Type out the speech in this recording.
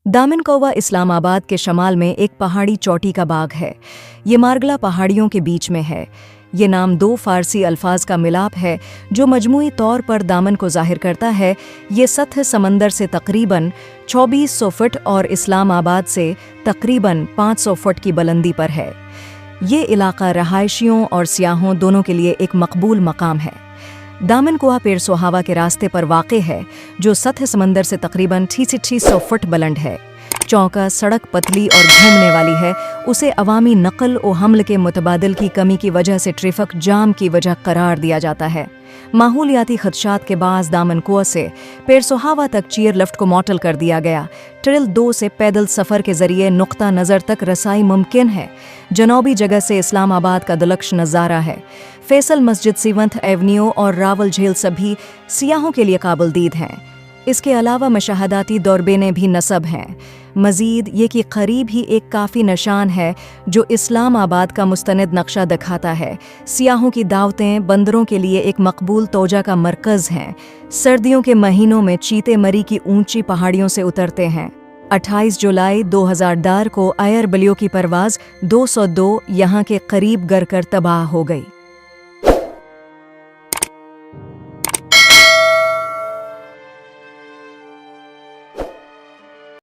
दामन कौवा इस्लामाबाद के शमाल में एक पहाड़ी चोटी का बाग है। ये मार्गला पहाड़ियों के बीच में है। ये नाम दो फारसी अल्फाज का मिलाप है जो मजमूई तौर पर दामन को जाहिर करता है। ये सतह समंदर से तकरीबन 2400 फुट और इस्लामाबाद से तकरीबन 500 फुट की बुलंदी पर है। ये इलाका रहायशियों और सियाहों दोनों के लिए एक मकबूल मकाम है। दामन कुआं पेरसोहावा के रास्ते पर वाक़े है जो सतह समंदर से तकरीबन 600 फुट बुलंद है। चौका सड़क पतली और घूमने वाली है। उसे अवामी नकल व हमल के मुतबादिल की कमी की वजह से ट्रैफिक जाम की वजह करार दिया जाता है। माहौलियाती खदशात के बाज़ दामन कुआं से पेरसोहावा तक चीयर लिफ्ट को मॉटल कर दिया गया। ट्रिल 2 से पैदल सफ़र के ज़रिए नुक्ता नज़र तक रसाई मुमकिन है। जनूबी जगह से इस्लामाबाद का दिलकश नज़ारा है। फैसल मस्जिद, सीवंथ एवेन्यू और रावल झील सभी सियाहों के लिए काबिल-दीद हैं। इसके अलावा मशाहदाती दौरबेने भी नस्ब हैं। मज़ीद ये कि करीब ही एक काफ़ी निशान है जो इस्लामाबाद का मुस्तनद नक्शा दिखाता है। सियाहों की दावतें बंदरों के लिए एक मकबूल तोजा का मरकज़ हैं। सर्दियों के महीनों में चीते मरी की ऊंची पहाड़ियों से उतरते हैं। 28 जुलाई 2010 को एयर बलियो की परवाज़ 202 यहाँ के करीब गर कर तबाह हो गई।